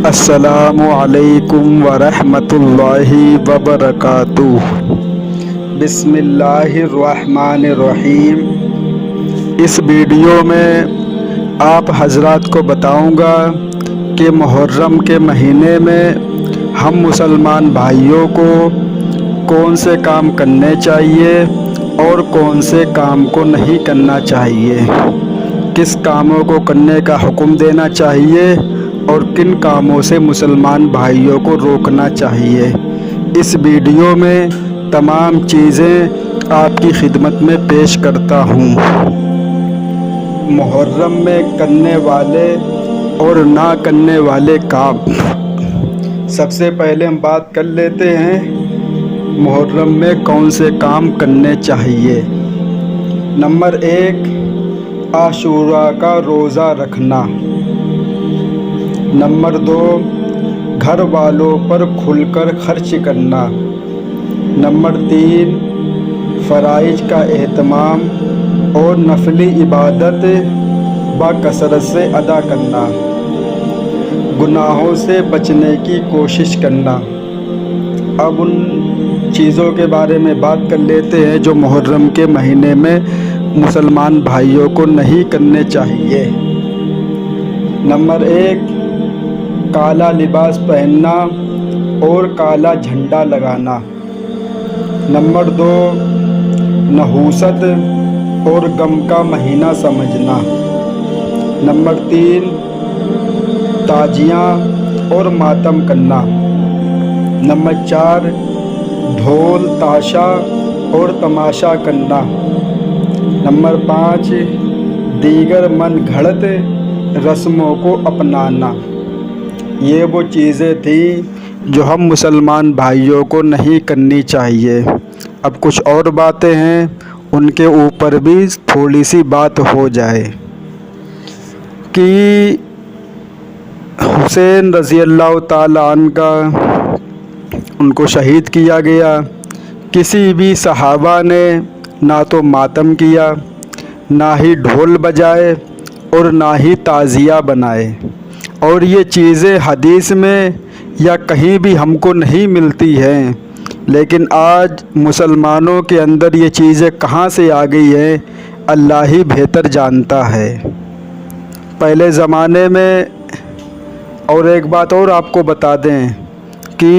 السلام علیکم ورحمۃ اللہ وبرکاتہ۔ بسم اللہ الرحمن الرحیم۔ اس ویڈیو میں آپ حضرات کو بتاؤں گا کہ محرم کے مہینے میں ہم مسلمان بھائیوں کو کون سے کام کرنے چاہیے اور کون سے کام کو نہیں کرنا چاہیے، کس کاموں کو کرنے کا حکم دینا چاہیے اور کن کاموں سے مسلمان بھائیوں کو روکنا چاہیے۔ اس ویڈیو میں تمام چیزیں آپ کی خدمت میں پیش کرتا ہوں۔ محرم میں کرنے والے اور نہ کرنے والے کام۔ سب سے پہلے ہم بات کر لیتے ہیں محرم میں کون سے کام کرنے چاہیے۔ نمبر 1، عاشوراء کا روزہ رکھنا۔ نمبر 2، گھر والوں پر کھل کر خرچ کرنا۔ نمبر 3، فرائض کا اہتمام اور نفلی عبادت بکثرت سے ادا کرنا۔ گناہوں سے بچنے کی کوشش کرنا۔ اب ان چیزوں کے بارے میں بات کر لیتے ہیں جو محرم کے مہینے میں مسلمان بھائیوں کو نہیں کرنے چاہیے۔ نمبر 1، کالا لباس پہننا اور کالا جھنڈا لگانا۔ نمبر 2، نحوست اور غم کا مہینہ سمجھنا۔ نمبر 3، تعزیہ اور ماتم کرنا۔ نمبر 4، ڈھول تاشا اور تماشا کرنا۔ نمبر 5، دیگر من گھڑت رسموں کو اپنانا۔ یہ وہ چیزیں تھیں جو ہم مسلمان بھائیوں کو نہیں کرنی چاہیے۔ اب کچھ اور باتیں ہیں، ان کے اوپر بھی تھوڑی سی بات ہو جائے کہ حسین رضی اللہ تعالیٰ عنہ کا ان کو شہید کیا گیا۔ کسی بھی صحابہ نے نہ تو ماتم کیا، نہ ہی ڈھول بجائے اور نہ ہی تعزیہ بنائے، اور یہ چیزیں حدیث میں یا کہیں بھی ہم کو نہیں ملتی ہیں۔ لیکن آج مسلمانوں کے اندر یہ چیزیں کہاں سے آ گئی ہیں، اللہ ہی بہتر جانتا ہے۔ پہلے زمانے میں، اور ایک بات اور آپ کو بتا دیں کہ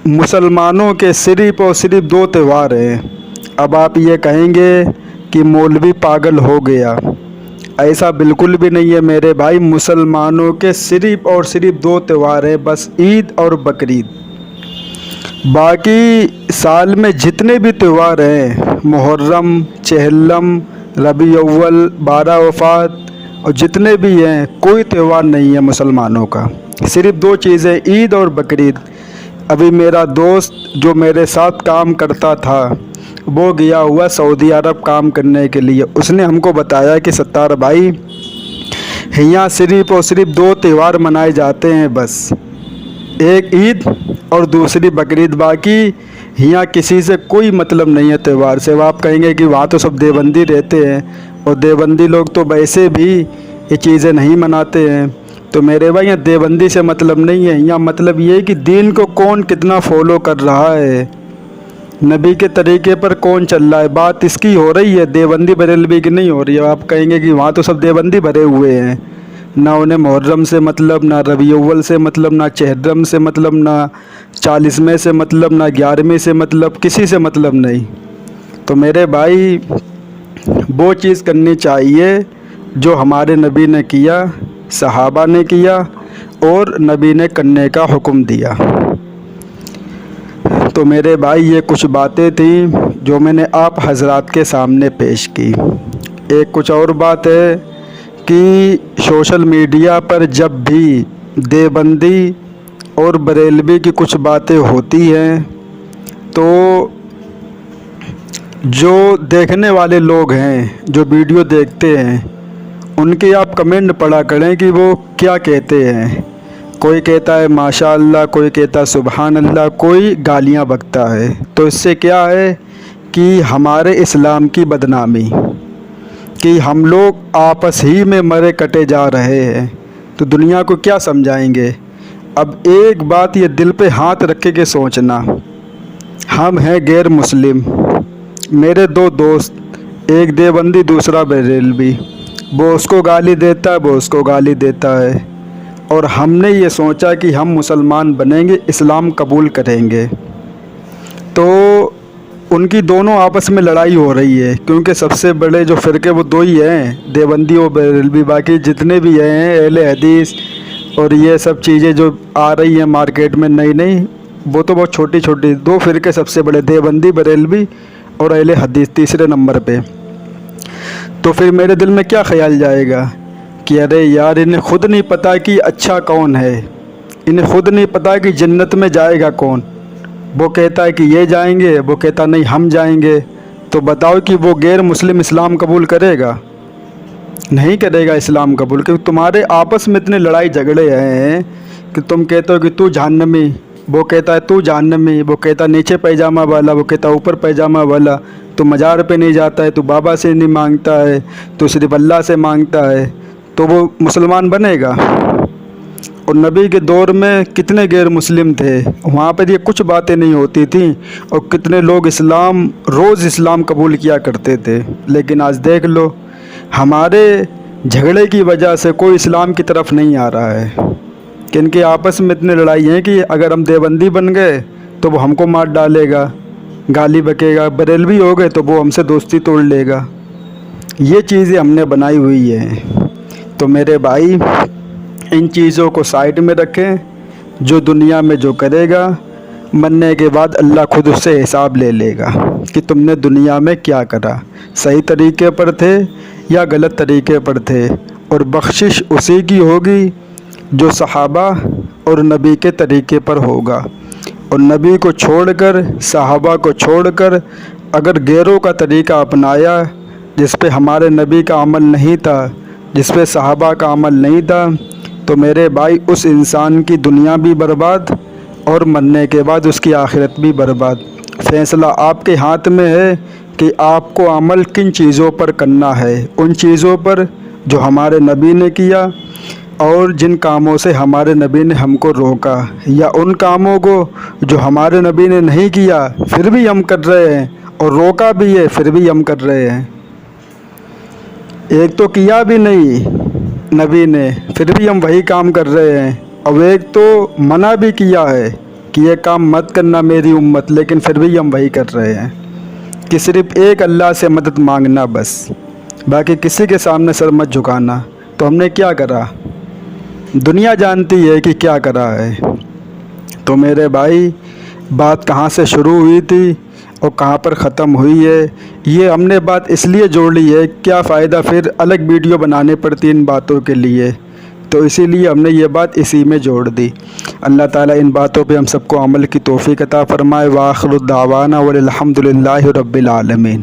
مسلمانوں کے صرف اور صرف 2 تہوار ہیں۔ اب آپ یہ کہیں گے کہ مولوی پاگل ہو گیا، ایسا بالکل بھی نہیں ہے میرے بھائی۔ مسلمانوں کے صرف اور صرف 2 تہوار ہیں، بس عید اور بقرعید۔ باقی سال میں جتنے بھی تہوار ہیں، محرم، چہلم، ربیع الاول، 12 وفات اور جتنے بھی ہیں، کوئی تہوار نہیں ہے مسلمانوں کا، صرف 2 چیزیں، عید اور بقرعید۔ ابھی میرا دوست جو میرے ساتھ کام کرتا تھا وہ گیا ہوا سعودی عرب کام کرنے کے لیے، اس نے ہم کو بتایا کہ ستار بھائی یہاں صرف اور صرف 2 تہوار منائے جاتے ہیں، بس ایک عید اور دوسری بقرعید، باقی یہاں کسی سے کوئی مطلب نہیں ہے تہوار سے۔ آپ کہیں گے کہ وہاں تو سب دیوبندی رہتے ہیں اور دیوبندی لوگ تو ویسے بھی یہ چیزیں نہیں مناتے ہیں۔ تو میرے بھائی یہاں دیوبندی سے مطلب نہیں ہے، یہاں مطلب یہ ہے کہ دین کو کون کتنا فالو کر رہا ہے، نبی کے طریقے پر کون چل رہا ہے، بات اس کی ہو رہی ہے، دیوبندی بریلوی کی نہیں ہو رہی ہے۔ آپ کہیں گے کہ وہاں تو سب دیوبندی بھرے ہوئے ہیں، نہ انہیں محرم سے مطلب، نہ ربیع الاول سے مطلب، نہ چہرم سے مطلب، نہ 40ویں سے مطلب، نہ 11ویں سے مطلب، کسی سے مطلب نہیں۔ تو میرے بھائی وہ چیز کرنی چاہیے جو ہمارے نبی نے کیا، صحابہ نے کیا اور نبی نے کرنے کا حکم دیا۔ تو میرے بھائی یہ کچھ باتیں تھیں جو میں نے آپ حضرات کے سامنے پیش کی۔ ایک کچھ اور بات ہے کہ سوشل میڈیا پر جب بھی دیوبندی اور بریلوی کی کچھ باتیں ہوتی ہیں تو جو دیکھنے والے لوگ ہیں، جو ویڈیو دیکھتے ہیں، ان کے آپ کمنٹ پڑھا کریں کہ وہ کیا کہتے ہیں۔ کوئی کہتا ہے ماشاء اللہ، کوئی کہتا ہے سبحان اللہ، کوئی گالیاں بکتا ہے۔ تو اس سے کیا ہے کہ ہمارے اسلام کی بدنامی، کہ ہم لوگ آپس ہی میں مرے کٹے جا رہے ہیں۔ تو دنیا کو کیا سمجھائیں گے؟ اب ایک بات یہ دل پہ ہاتھ رکھ کے سوچنا، ہم ہیں غیر مسلم، میرے دو دوست، ایک دیوبندی دوسرا بریلوی، وہ اس کو گالی دیتا ہے، وہ اس کو گالی دیتا ہے، اور ہم نے یہ سوچا کہ ہم مسلمان بنیں گے، اسلام قبول کریں گے۔ تو ان کی دونوں آپس میں لڑائی ہو رہی ہے، کیونکہ سب سے بڑے جو فرقے وہ دو ہی ہیں، دیوبندی اور بریلوی۔ باقی جتنے بھی ہیں اہل حدیث اور یہ سب چیزیں جو آ رہی ہیں مارکیٹ میں نئی نئی، وہ تو بہت چھوٹی چھوٹی دو فرقے سب سے بڑے، دیوبندی بریلوی اور اہل حدیث تیسرے نمبر پہ۔ تو پھر میرے دل میں کیا خیال جائے گا کہ ارے یار، انہیں خود نہیں پتہ کہ اچھا کون ہے، انہیں خود نہیں پتہ کہ جنت میں جائے گا کون۔ وہ کہتا ہے کہ یہ جائیں گے، وہ کہتا نہیں ہم جائیں گے۔ تو بتاؤ کہ وہ غیر مسلم اسلام قبول کرے گا؟ نہیں کرے گا اسلام قبول، کیونکہ تمہارے آپس میں اتنے لڑائی جھگڑے ہیں کہ تم کہتے ہو کہ تو جہنمی، وہ کہتا ہے تو جہنمی، وہ کہتا نیچے پیجامہ والا، وہ کہتا اوپر پیجامہ والا، تو مزار پہ نہیں جاتا ہے، تو بابا سے نہیں مانگتا ہے، تو صرف اللہ سے مانگتا ہے، تو وہ مسلمان بنے گا؟ اور نبی کے دور میں کتنے غیر مسلم تھے، وہاں پر یہ کچھ باتیں نہیں ہوتی تھیں، اور کتنے لوگ روز اسلام قبول کیا کرتے تھے۔ لیکن آج دیکھ لو، ہمارے جھگڑے کی وجہ سے کوئی اسلام کی طرف نہیں آ رہا ہے، کہ ان کے آپس میں اتنے لڑائی ہیں کہ اگر ہم دیوبندی بن گئے تو وہ ہم کو مار ڈالے گا، گالی بکے گا، بریلوی ہو گئے تو وہ ہم سے دوستی توڑ لے گا۔ یہ چیزیں ہم نے بنائی ہوئی ہیں۔ تو میرے بھائی، ان چیزوں کو سائڈ میں رکھیں، جو دنیا میں جو کرے گا، مرنے کے بعد اللہ خود اس سے حساب لے لے گا کہ تم نے دنیا میں کیا کرا، صحیح طریقے پر تھے یا غلط طریقے پر تھے، اور بخشش اسی کی ہوگی جو صحابہ اور نبی کے طریقے پر ہوگا۔ اور نبی کو چھوڑ کر، صحابہ کو چھوڑ کر اگر غیروں کا طریقہ اپنایا، جس پہ ہمارے نبی کا عمل نہیں تھا، جس پہ صحابہ کا عمل نہیں تھا، تو میرے بھائی اس انسان کی دنیا بھی برباد اور مرنے کے بعد اس کی آخرت بھی برباد۔ فیصلہ آپ کے ہاتھ میں ہے کہ آپ کو عمل کن چیزوں پر کرنا ہے، ان چیزوں پر جو ہمارے نبی نے کیا اور جن کاموں سے ہمارے نبی نے ہم کو روکا، یا ان کاموں کو جو ہمارے نبی نے نہیں کیا پھر بھی ہم کر رہے ہیں، اور روکا بھی ہے پھر بھی ہم کر رہے ہیں۔ ایک تو کیا بھی نہیں نبی نے پھر بھی ہم وہی کام کر رہے ہیں، اور ایک تو منع بھی کیا ہے کہ یہ کام مت کرنا میری امت، لیکن پھر بھی ہم وہی کر رہے ہیں کہ صرف ایک اللہ سے مدد مانگنا بس، باقی کسی کے سامنے سر مت جھکانا۔ تو ہم نے کیا کرا؟ دنیا جانتی ہے کہ کیا کرا ہے۔ تو میرے بھائی، بات کہاں سے شروع ہوئی تھی اور کہاں پر ختم ہوئی ہے، یہ ہم نے بات اس لیے جوڑ لی ہے، کیا فائدہ پھر الگ ویڈیو بنانے پڑتی ان باتوں کے لیے، تو اسی لیے ہم نے یہ بات اسی میں جوڑ دی۔ اللہ تعالیٰ ان باتوں پہ ہم سب کو عمل کی توفیق عطا فرمائے۔ وآخر دعوانا والحمد للہ رب العالمین۔